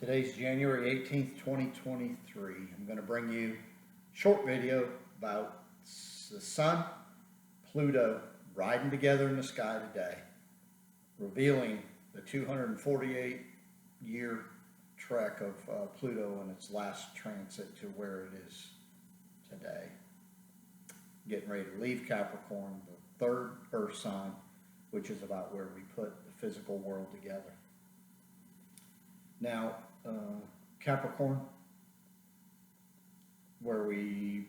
Today's January 18th, 2023. I'm going to bring you a short video about the Sun, Pluto riding together in the sky today, revealing the 248-year trek of Pluto and its last transit to where it is today. Getting ready to leave Capricorn, the third Earth sign, which is about where we put the physical world together. Now, Capricorn, where we,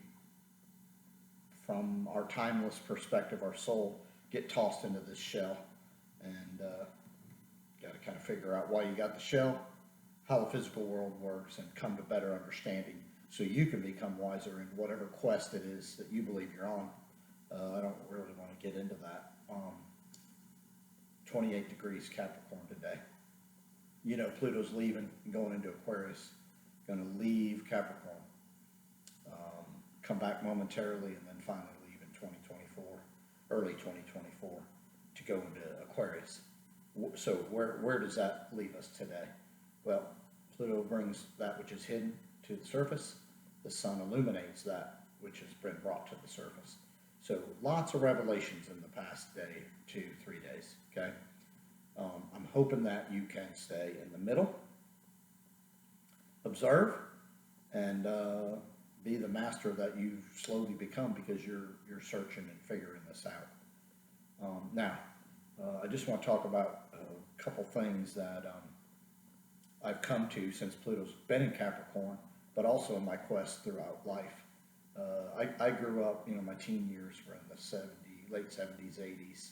from our timeless perspective, our soul, get tossed into this shell, and got to kind of figure out why you got the shell, how the physical world works, and come to better understanding so you can become wiser in whatever quest it is that you believe you're on. I don't really want to get into that. 28 degrees Capricorn today. You know, Pluto's leaving and going into Aquarius, going to leave Capricorn, come back momentarily, and then finally leave in 2024, early 2024, to go into Aquarius. So where does that leave us today? Well, Pluto brings that which is hidden to the surface. The Sun illuminates that which has been brought to the surface. So lots of revelations in the past day, 2-3 days, okay? I'm hoping that you can stay in the middle, observe, and be the master that you've slowly become because you're searching and figuring this out. I just want to talk about a couple things that I've come to since Pluto's been in Capricorn, but also in my quest throughout life. I grew up, my teen years were in the late 70s, 80s,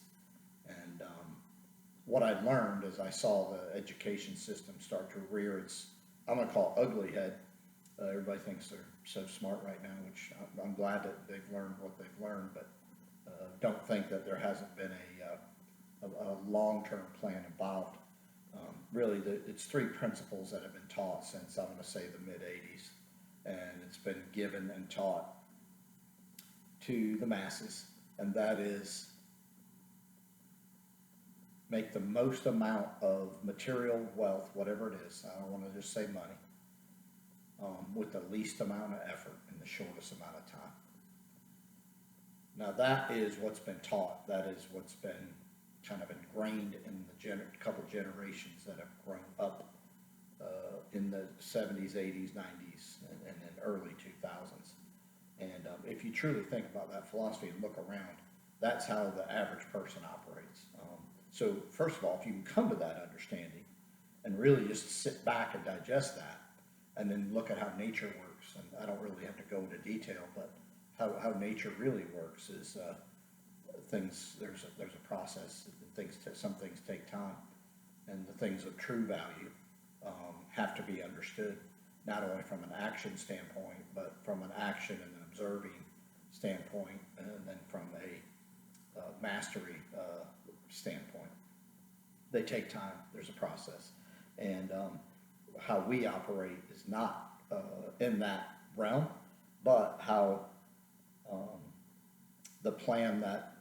and what I learned as I saw the education system start to rear its, I'm going to call it ugly head. Everybody thinks they're so smart right now, which I'm glad that they've learned what they've learned, but don't think that there hasn't been a long-term plan involved. Really, it's three principles that have been taught since, I'm going to say, the mid-80s, and it's been given and taught to the masses, and that is make the most amount of material wealth, whatever it is, I don't want to just say money, with the least amount of effort in the shortest amount of time. Now that is what's been taught, that is what's been kind of ingrained in the couple generations that have grown up in the 70s, 80s, 90s, and then early 2000s. And if you truly think about that philosophy and look around, that's how the average person operates. So first of all, if you can come to that understanding and really just sit back and digest that, and then look at how nature works, and I don't really have to go into detail, but how nature really works is there's a process. Some things take time, and the things of true value have to be understood, not only from an action standpoint, but from an action and an observing standpoint, and then from a mastery standpoint. They take time. There's a process, and how we operate is not in that realm, but how the plan that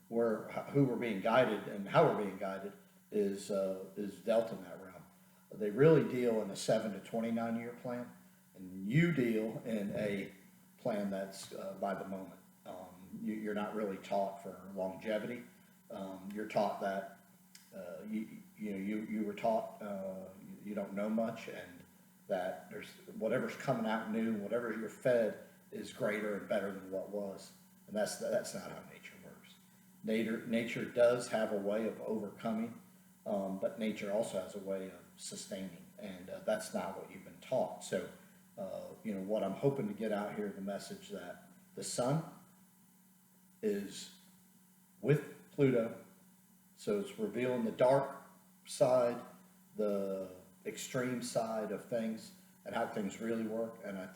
who we're being guided and how we're being guided is dealt in that realm. They really deal in a 7 to 29 year plan, and you deal in a plan that's by the moment. You're not really taught for longevity. You're taught that you were taught you don't know much, and that there's whatever's coming out new, whatever you're fed is greater and better than what was, and that's not how nature works. Nature does have a way of overcoming, but nature also has a way of sustaining, and that's not what you've been taught. So, what I'm hoping to get out here, the message that the Sun is with Pluto, so it's revealing the dark side, the extreme side of things, and how things really work. And I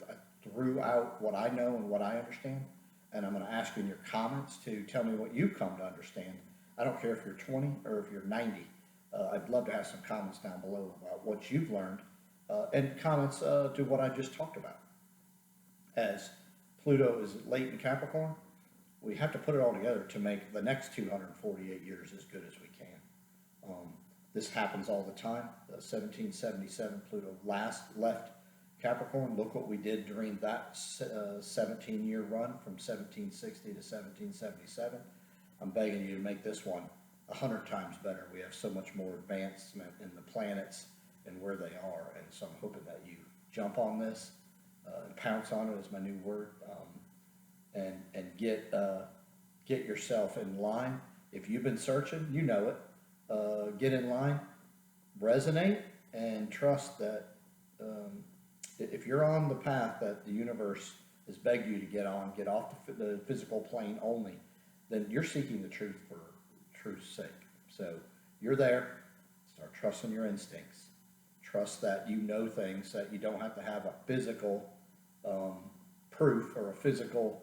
threw out what I know and what I understand, and I'm going to ask you in your comments to tell me what you've come to understand. I don't care if you're 20 or if you're 90. I'd love to have some comments down below about what you've learned, and comments to what I just talked about. As Pluto is late in Capricorn, we have to put it all together to make the next 248 years as good as we can. This happens all the time. 1777 Pluto left Capricorn. Look what we did during that 17-year run from 1760 to 1777. I'm begging you to make this one 100 times better. We have so much more advancement in the planets and where they are, and so I'm hoping that you jump on this, and pounce on it is my new word, and get yourself in line. If you've been searching, you know it. Get in line, resonate, and trust that if you're on the path that the universe has begged you to get on, get off the physical plane only, then you're seeking the truth for truth's sake. So you're there. Start trusting your instincts. Trust that you know things, that you don't have to have a physical proof or a physical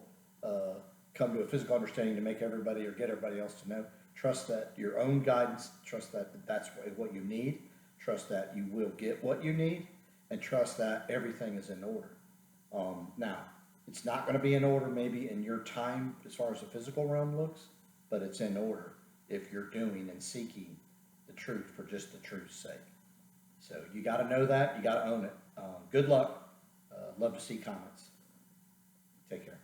come to a physical understanding to make everybody or get everybody else to know. Trust that your own guidance, trust that that's what you need, trust that you will get what you need, and trust that everything is in order. Now, it's not going to be in order maybe in your time as far as the physical realm looks, but it's in order if you're doing and seeking the truth for just the truth's sake. So you got to know that, you got to own it. Good luck. Love to see comments. Take care.